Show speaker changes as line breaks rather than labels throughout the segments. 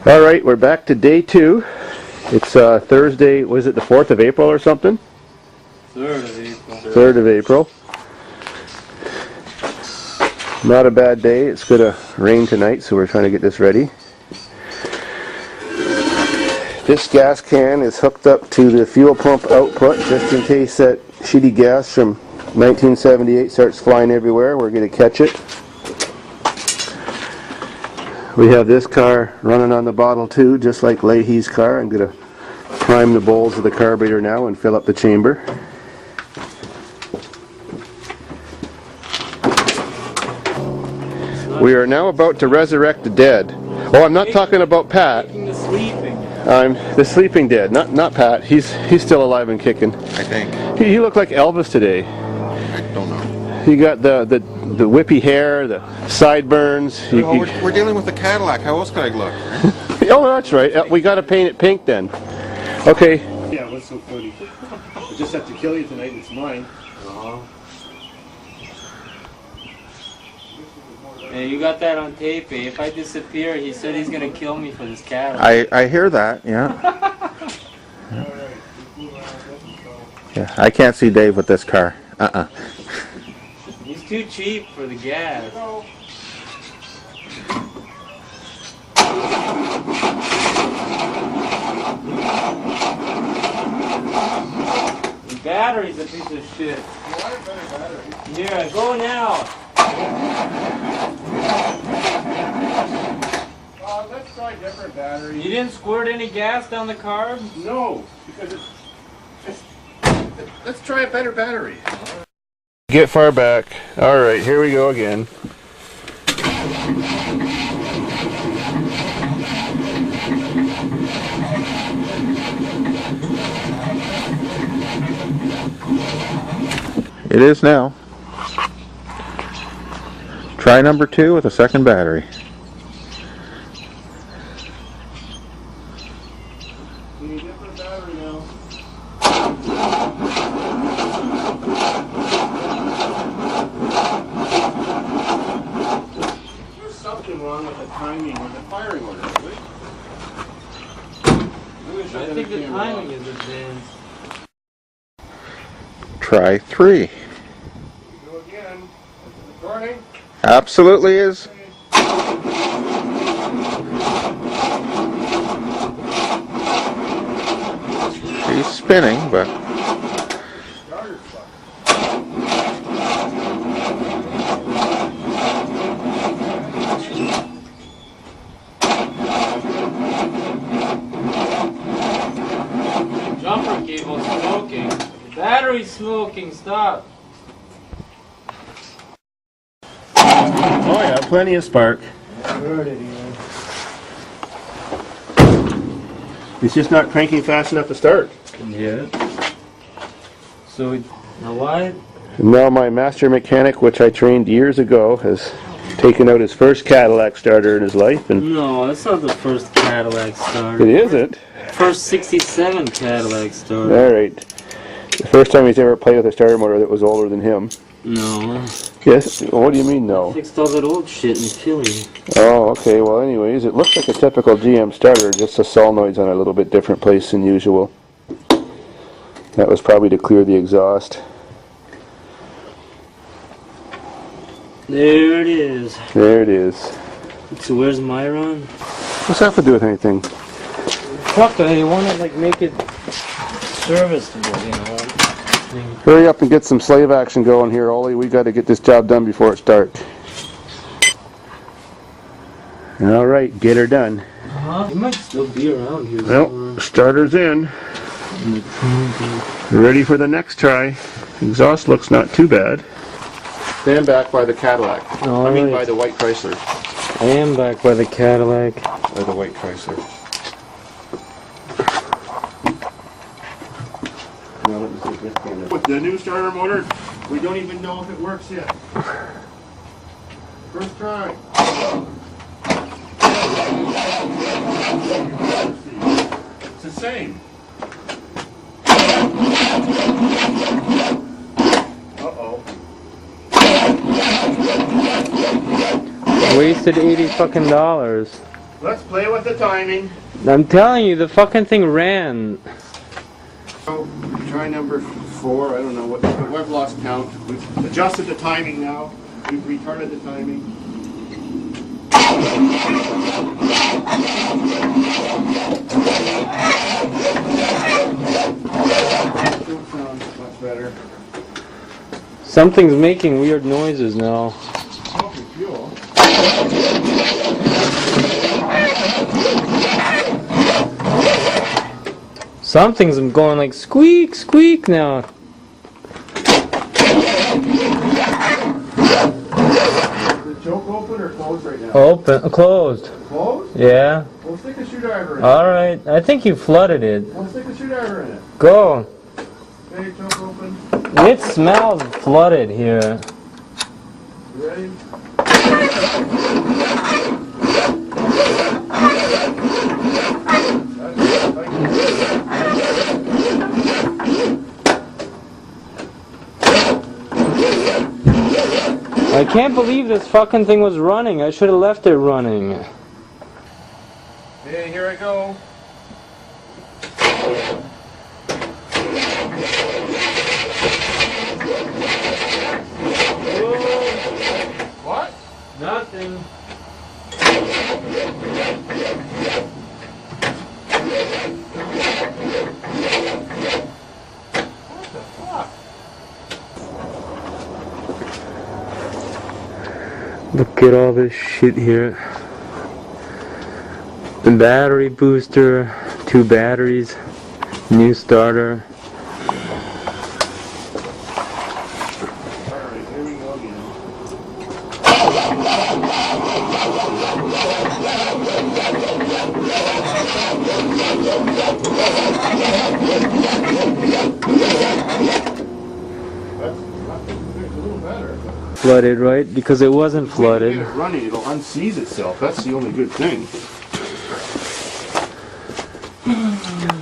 All right, we're back to day 2. It's Thursday, was it the 4th of April or something?
3rd of April.
3rd of April. Not a bad day. It's going to rain tonight, so we're trying to get this ready. This gas can is hooked up to the fuel pump output just in case that shitty gas from 1978 starts flying everywhere. We're going to catch it. We have this car running on the bottle too, just like Leahy's car. I'm going to prime the bowls of the carburetor now and fill up the chamber. We are now about to resurrect the dead. Oh, I'm not talking about Pat. I'm the sleeping dead, not Pat. He's still alive and kicking.
I think.
He looked like Elvis today.
I don't know.
He got the whippy hair, the sideburns.
We're dealing with a Cadillac. How else could I look?
Oh, that's right. We got to paint it pink then. Okay. Yeah, what's so funny? I just have to kill you tonight. It's mine.
Hey, you got that on tape, eh? If I disappear, he said he's gonna kill me for this Cadillac.
I hear that, yeah. Yeah, I can't see Dave with this car.
He's too cheap for the gas. The battery's a piece of shit. Here, go now.
Let's try different batteries.
You didn't squirt any gas down the car?
No, because let's try a better battery. Get far back. All right, here we go again.
It is now. Try number 2 with a second battery.
We need a different battery now. There's something wrong with the timing or the firing order, right?
I think the timing is advanced.
Try 3.
Go again. Recording?
Absolutely is. He's spinning, but
Jumper cable smoking. The battery's smoking. Stop.
Oh yeah, plenty of spark. It's just not cranking fast enough to start.
Yeah. So, now why?
Now my master mechanic, which I trained years ago, has taken out his first Cadillac starter in his life, and
No, that's not the first Cadillac starter.
it isn't.
First 67 Cadillac starter.
All right. The first time he's ever played with a starter motor that was older than him.
No.
Yes. What do you mean, no?
Fixed all that old shit in Philly.
Oh, okay. Well, anyways, it looks like a typical GM starter, just the solenoid's on a little bit different place than usual. That was probably to clear the exhaust.
There it is.
There it is.
So where's Myron?
What's that have to do with anything?
Fuck, I want to like make it serviceable, you know.
Hurry up and get some slave action going here, Ollie. We got to get this job done before it starts. All right, get her done.
It might still be around here.
Well, starter's in. Ready for the next try. Exhaust looks not too bad. Stand back by the Cadillac.
All
I mean
right.
by the white Chrysler.
I am back by the Cadillac.
By the white Chrysler. With the new starter motor, we don't even know if it works yet. First try. It's the same.
Wasted $80 fucking.
Let's play with the timing.
I'm telling you, the fucking thing ran.
So, try number 4. I don't know what. We've lost count. We've adjusted the timing now. We've retarded the timing. Still sounds much better.
Something's making weird noises now.
Smoking fuel.
Something's going like squeak, squeak now.
Is the choke open or closed right now?
Open, closed.
Closed?
Yeah.
We'll stick a screwdriver in it.
Alright, I think you flooded it.
We'll stick a screwdriver in it.
Go.
Okay, choke open.
It smells flooded here.
You ready?
I can't believe this fucking thing was running. I should have left it running.
Okay, here I go. What?
Nothing.
What the fuck?
Look at all this shit here. The battery booster, 2 batteries, new starter.
Alright, here we go again. That's a little better.
Flooded, right? Because it wasn't
When
flooded.
you get it running, it'll unseize itself. That's the only good thing.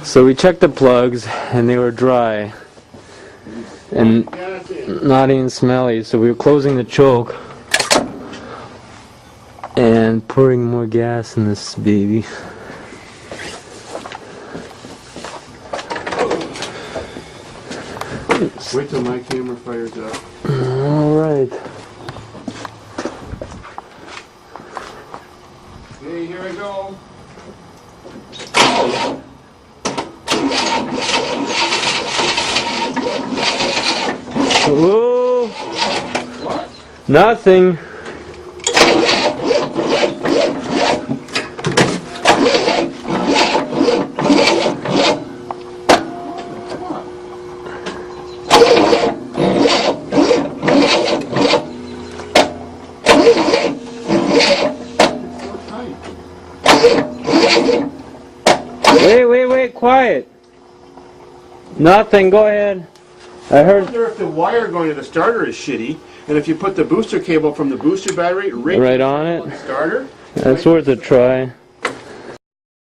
So we checked the plugs and they were dry and
Yeah, that's it.
not even smelly. So we were closing the choke and pouring more gas in this baby.
Wait till my camera fires up.
Alright.
Okay, here I go.
Whoa!
What?
Nothing. Wait, quiet. Nothing, go ahead. I
I
heard
wonder if the wire going to the starter is shitty, and if you put the booster cable from the booster battery
right on it.
the starter.
That's worth a try.